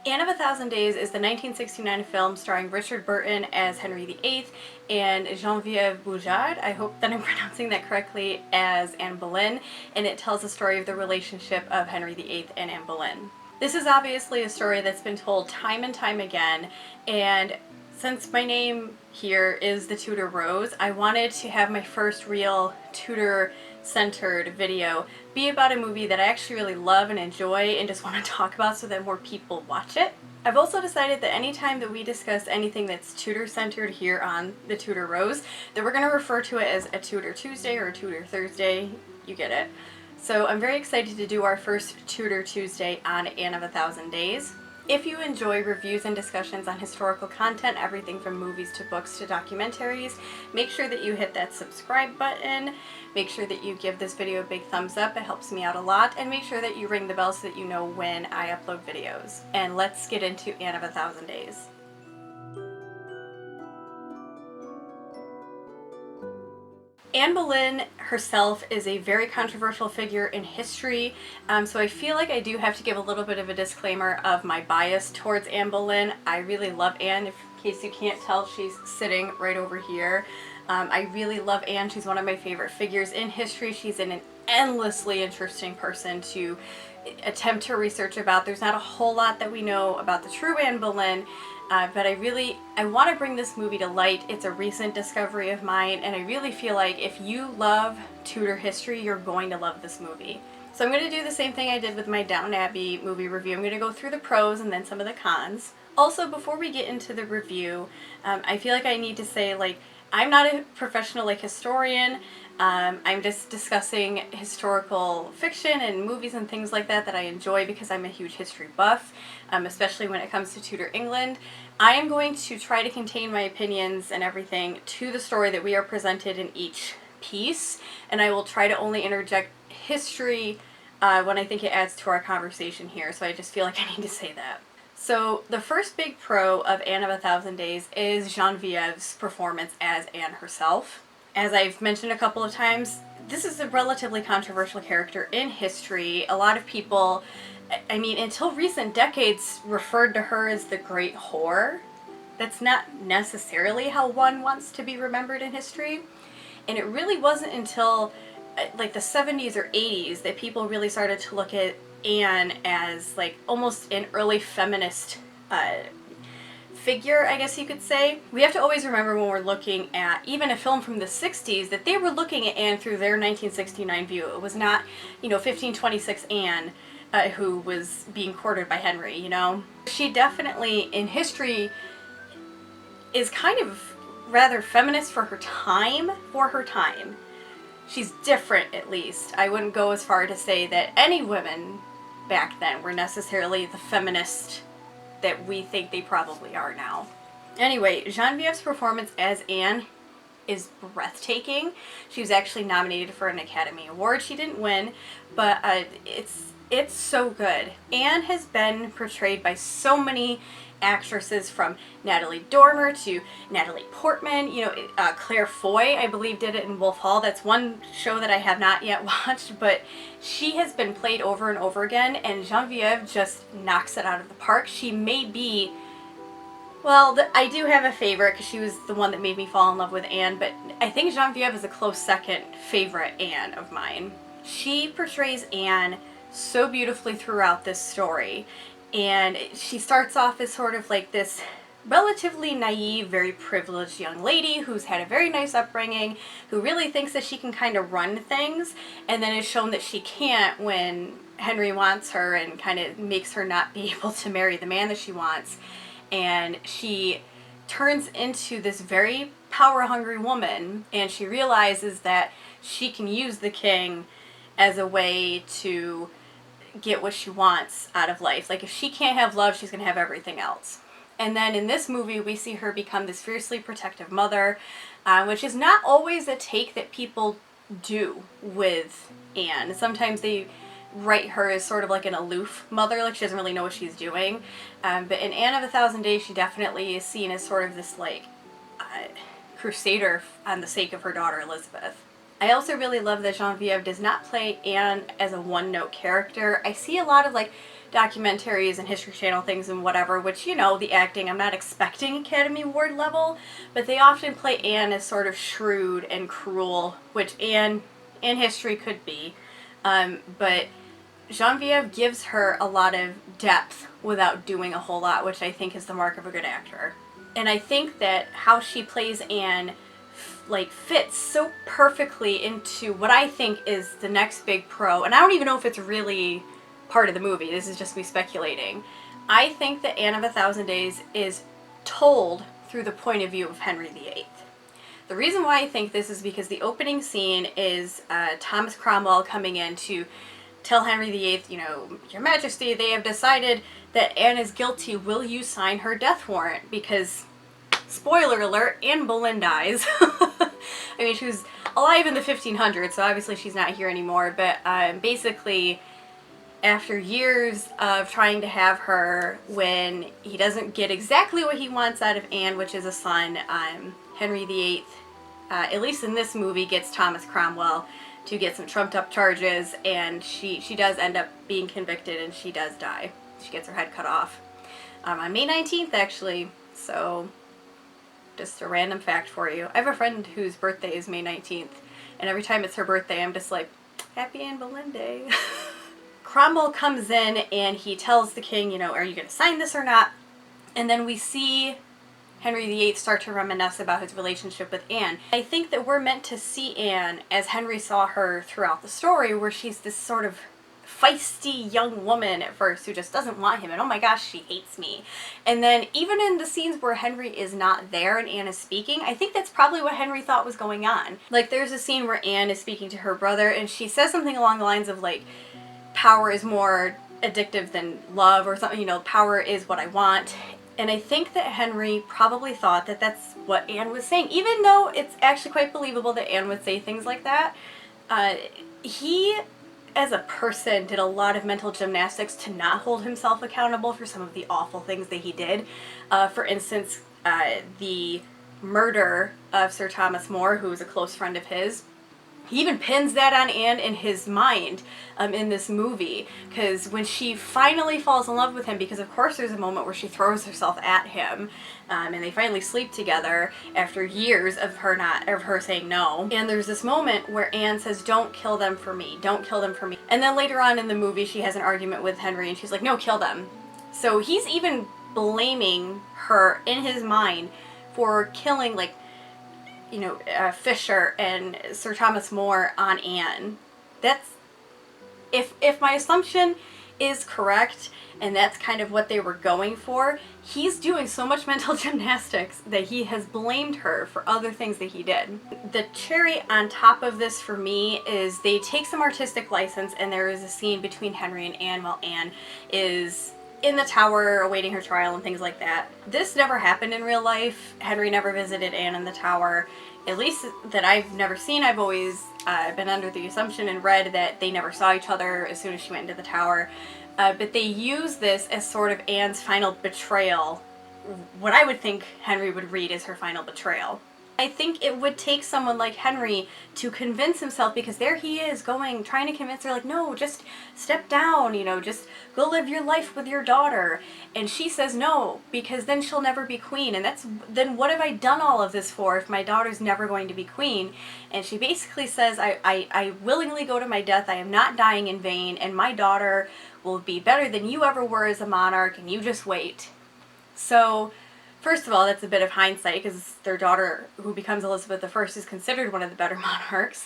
Anne of a Thousand Days is the 1969 film starring Richard Burton as Henry VIII and Geneviève Bujold, I hope that I'm pronouncing that correctly, as Anne Boleyn, and it tells the story of the relationship of Henry VIII and Anne Boleyn. This is obviously a story that's been told time and time again, and since my name here is the Tudor Rose, I wanted to have my first real Tudor-centered video be about a movie that I actually really love and enjoy and just want to talk about so that more people watch it. I've also decided that anytime that we discuss anything that's Tudor-centered here on the Tudor Rose, that we're going to refer to it as a Tudor Tuesday or a Tudor Thursday, you get it. So I'm very excited to do our first Tudor Tuesday on Anne of a Thousand Days. If you enjoy reviews and discussions on historical content, everything from movies to books to documentaries, make sure that you hit that subscribe button, make sure that you give this video a big thumbs up, it helps me out a lot, and make sure that you ring the bell so that you know when I upload videos. And let's get into Anne of a Thousand Days. Anne Boleyn herself is a very controversial figure in history, so I feel like I do have to give a little bit of a disclaimer of my bias towards Anne Boleyn. I really love Anne. In case you can't tell, she's sitting right over here. I really love Anne. She's one of my favorite figures in history. She's an endlessly interesting person to attempt to research about. There's not a whole lot that we know about the true Anne Boleyn, but I want to bring this movie to light. It's a recent discovery of mine, and I really feel like if you love Tudor history, you're going to love this movie. So I'm going to do the same thing I did with my Downton Abbey movie review. I'm going to go through the pros and then some of the cons. Also, before we get into the review, I feel like I need to say, like, I'm not a professional historian. I'm just discussing historical fiction and movies and things like that I enjoy because I'm a huge history buff, especially when it comes to Tudor England. I am going to try to contain my opinions and everything to the story that we are presented in each piece, and I will try to only interject history when I think it adds to our conversation here, so I just feel like I need to say that. So the first big pro of Anne of a Thousand Days is Genevieve's performance as Anne herself. As I've mentioned a couple of times, this is a relatively controversial character in history. A lot of people, I mean, until recent decades, referred to her as the Great Whore. That's not necessarily how one wants to be remembered in history. And it really wasn't until like the 70s or 80s that people really started to look at Anne as like almost an early feminist figure, I guess you could say. We have to always remember when we're looking at even a film from the 60s that they were looking at Anne through their 1969 view. It was not, 1526 Anne who was being courted by Henry, She definitely, in history, is kind of rather feminist for her time. She's different, at least. I wouldn't go as far to say that any women back then were necessarily the feminist that we think they probably are now. Anyway, Genevieve's performance as Anne is breathtaking. She was actually nominated for an Academy Award. She didn't win, but it's so good. Anne has been portrayed by so many actresses, from Natalie Dormer to Natalie Portman, Claire Foy, I believe, did it in Wolf Hall. That's one show that I have not yet watched, but she has been played over and over again, and Geneviève just knocks it out of the park. She may be, well, I do have a favorite because she was the one that made me fall in love with Anne, but I think Geneviève is a close second favorite Anne of mine. She portrays Anne so beautifully throughout this story. And she starts off as sort of like this relatively naive, very privileged young lady who's had a very nice upbringing, who really thinks that she can kind of run things, and then is shown that she can't when Henry wants her and kind of makes her not be able to marry the man that she wants. And she turns into this very power-hungry woman, and she realizes that she can use the king as a way to get what she wants out of life. Like, if she can't have love, she's going to have everything else. And then in this movie, we see her become this fiercely protective mother, which is not always a take that people do with Anne. Sometimes they write her as sort of like an aloof mother, like she doesn't really know what she's doing. But in Anne of a Thousand Days, she definitely is seen as sort of this like crusader on the sake of her daughter Elizabeth. I also really love that Geneviève does not play Anne as a one-note character. I see a lot of like documentaries and History Channel things and whatever, which, you know, the acting, I'm not expecting Academy Award level, but they often play Anne as sort of shrewd and cruel, which Anne in history could be. But Geneviève gives her a lot of depth without doing a whole lot, which I think is the mark of a good actor. And I think that how she plays Anne like fits so perfectly into what I think is the next big pro, and I don't even know if it's really part of the movie, this is just me speculating. I think that Anne of a Thousand Days is told through the point of view of Henry VIII. The reason why I think this is because the opening scene is Thomas Cromwell coming in to tell Henry VIII, you know, Your Majesty, they have decided that Anne is guilty, will you sign her death warrant? Because, spoiler alert, Anne Boleyn dies. I mean, she was alive in the 1500s, so obviously she's not here anymore, but basically, after years of trying to have her, when he doesn't get exactly what he wants out of Anne, which is a son, Henry VIII, at least in this movie, gets Thomas Cromwell to get some trumped up charges, and she does end up being convicted, and she does die. She gets her head cut off on May 19th, actually, so just a random fact for you. I have a friend whose birthday is May 19th, and every time it's her birthday, I'm just like, Happy Anne Boleyn Day. Cromwell comes in, and he tells the king, you know, are you going to sign this or not? And then we see Henry VIII start to reminisce about his relationship with Anne. I think that we're meant to see Anne as Henry saw her throughout the story, where she's this sort of feisty young woman at first who just doesn't want him, and oh my gosh, she hates me. And then even in the scenes where Henry is not there and Anne is speaking, I think that's probably what Henry thought was going on. Like, there's a scene where Anne is speaking to her brother, and she says something along the lines of, like, power is more addictive than love, or something, you know, power is what I want. And I think that Henry probably thought that that's what Anne was saying, even though it's actually quite believable that Anne would say things like that. He, as a person, did a lot of mental gymnastics to not hold himself accountable for some of the awful things that he did. For instance, the murder of Sir Thomas More, who was a close friend of his. He even pins that on Anne in his mind in this movie, because when she finally falls in love with him, because of course there's a moment where she throws herself at him, and they finally sleep together after years of her saying no. And there's this moment where Anne says, don't kill them for me, don't kill them for me. And then later on in the movie she has an argument with Henry and she's like, no, kill them. So he's even blaming her in his mind for killing, like, you know, Fisher and Sir Thomas More on Anne. That's, if my assumption is correct, and that's kind of what they were going for, he's doing so much mental gymnastics that he has blamed her for other things that he did. The cherry on top of this for me is they take some artistic license, and there is a scene between Henry and Anne while Anne is in the tower awaiting her trial and things like that. This never happened in real life. Henry never visited Anne in the tower, at least that I've never seen. I've always been under the assumption and read that they never saw each other as soon as she went into the tower. But they use this as sort of Anne's final betrayal, what I would think Henry would read as her final betrayal. I think it would take someone like Henry to convince himself, because there he is going, trying to convince her, like, no, just step down, you know, just go live your life with your daughter. And she says no, because then she'll never be queen. And then what have I done all of this for if my daughter's never going to be queen? And she basically says, I willingly go to my death, I am not dying in vain, and my daughter will be better than you ever were as a monarch, and you just wait. So, first of all, that's a bit of hindsight, because their daughter, who becomes Elizabeth I, is considered one of the better monarchs.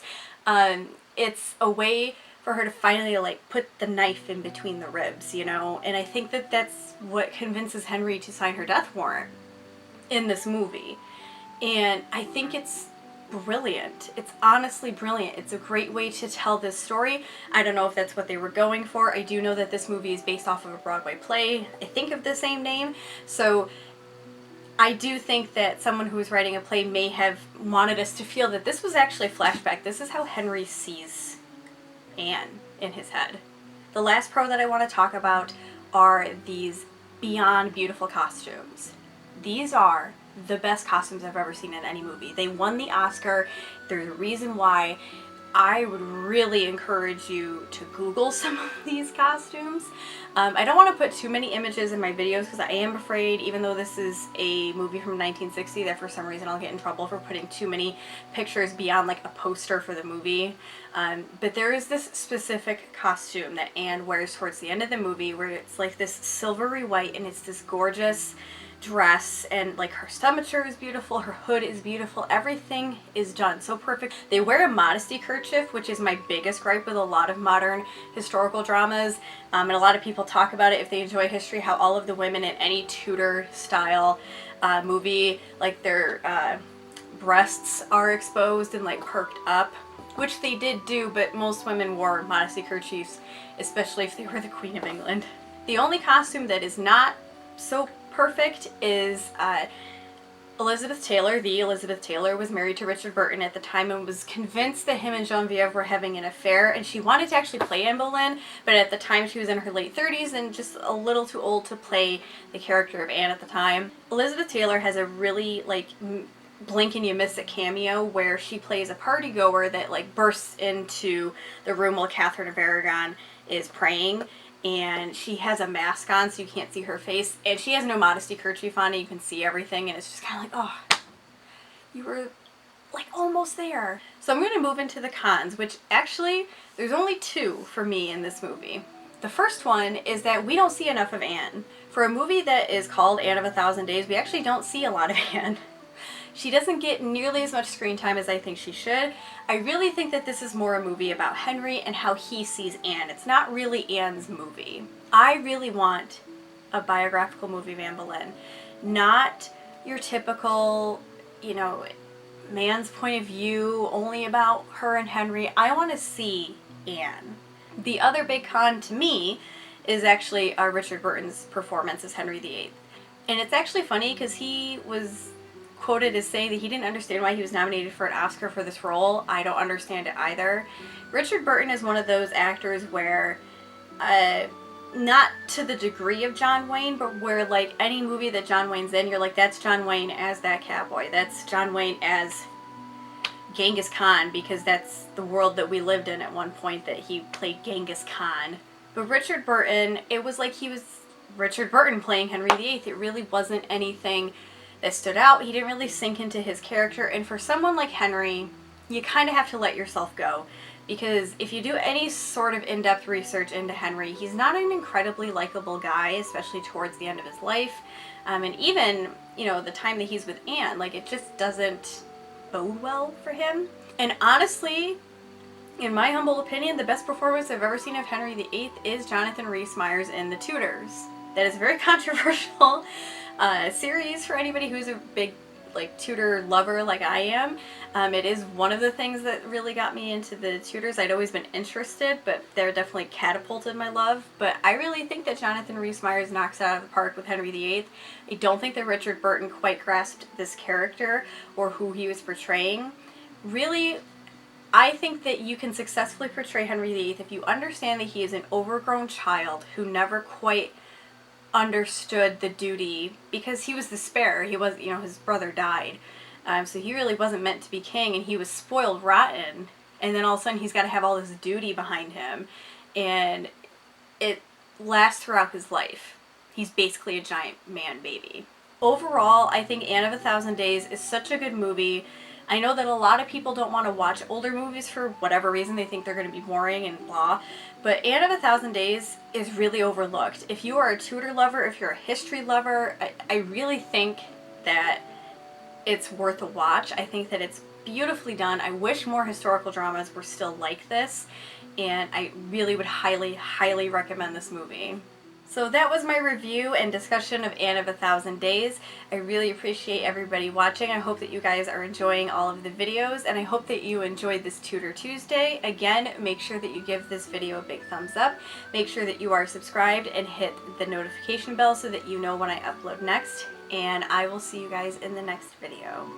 It's a way for her to finally, like, put the knife in between the ribs, you know? And I think that that's what convinces Henry to sign her death warrant in this movie. And I think it's brilliant. It's honestly brilliant. It's a great way to tell this story. I don't know if that's what they were going for. I do know that this movie is based off of a Broadway play, I think of the same name. So I do think that someone who was writing a play may have wanted us to feel that this was actually a flashback. This is how Henry sees Anne in his head. The last pro that I want to talk about are these beyond beautiful costumes. These are the best costumes I've ever seen in any movie. They won the Oscar. There's a reason why. I would really encourage you to Google some of these costumes. I don't want to put too many images in my videos because I am afraid, even though this is a movie from 1960, that for some reason I'll get in trouble for putting too many pictures beyond like a poster for the movie. But there is this specific costume that Anne wears towards the end of the movie where it's like this silvery white and it's this gorgeous dress, and like her stomacher is beautiful, her hood is beautiful, everything is done so perfect. They wear a modesty kerchief, which is my biggest gripe with a lot of modern historical dramas, and a lot of people talk about it if they enjoy history, how all of the women in any Tudor style movie, like their breasts are exposed and like perked up, which they did do, but most women wore modesty kerchiefs, especially if they were the Queen of England. The only costume that is not so perfect is Elizabeth Taylor. The Elizabeth Taylor was married to Richard Burton at the time and was convinced that him and Geneviève were having an affair, and she wanted to actually play Anne Boleyn, but at the time she was in her late 30s and just a little too old to play the character of Anne at the time. Elizabeth Taylor has a really like blink and you miss it cameo where she plays a party goer that like bursts into the room while Catherine of Aragon is praying, and she has a mask on so you can't see her face, and she has no modesty kerchief on and you can see everything, and it's just kind of like, oh, you were like almost there. So I'm going to move into the cons, which actually there's only two for me in this movie. The first one is that we don't see enough of Anne. For a movie that is called Anne of a Thousand Days, we actually don't see a lot of Anne. She doesn't get nearly as much screen time as I think she should. I really think that this is more a movie about Henry and how he sees Anne. It's not really Anne's movie. I really want a biographical movie of Anne Boleyn. Not your typical, you know, man's point of view, only about her and Henry. I want to see Anne. The other big con to me is actually Richard Burton's performance as Henry VIII. And it's actually funny because he was quoted as saying that he didn't understand why he was nominated for an Oscar for this role. I don't understand it either. Richard Burton is one of those actors where, not to the degree of John Wayne, but where like any movie that John Wayne's in, you're like, that's John Wayne as that cowboy. That's John Wayne as Genghis Khan, because that's the world that we lived in at one point, that he played Genghis Khan. But Richard Burton, it was like he was Richard Burton playing Henry VIII. It really wasn't anything that stood out. He didn't really sink into his character, and for someone like Henry, you kind of have to let yourself go, because if you do any sort of in-depth research into Henry, he's not an incredibly likable guy, especially towards the end of his life, and even, you know, the time that he's with Anne, like, it just doesn't bode well for him. And honestly, in my humble opinion, the best performance I've ever seen of Henry VIII is Jonathan Rhys-Meyers in The Tudors. That is a very controversial series for anybody who's a big like Tudor lover like I am. It is one of the things that really got me into the Tudors. I'd always been interested, but they're definitely catapulted my love. But I really think that Jonathan Rhys-Meyers knocks it out of the park with Henry VIII. I don't think that Richard Burton quite grasped this character or who he was portraying. Really, I think that you can successfully portray Henry VIII if you understand that he is an overgrown child who never quite understood the duty, because he was the spare. He was, you know, his brother died, so he really wasn't meant to be king, and he was spoiled rotten, and then all of a sudden he's got to have all this duty behind him, and it lasts throughout his life. He's basically a giant man baby. Overall, I think Anne of a Thousand Days is such a good movie. I know that a lot of people don't want to watch older movies for whatever reason. They think they're going to be boring and blah. But Anne of a Thousand Days is really overlooked. If you are a Tudor lover, if you're a history lover, I really think that it's worth a watch. I think that it's beautifully done. I wish more historical dramas were still like this. And I really would highly, highly recommend this movie. So that was my review and discussion of Anne of a Thousand Days. I really appreciate everybody watching. I hope that you guys are enjoying all of the videos, and I hope that you enjoyed this Tudor Tuesday. Again, make sure that you give this video a big thumbs up. Make sure that you are subscribed and hit the notification bell so that you know when I upload next. And I will see you guys in the next video.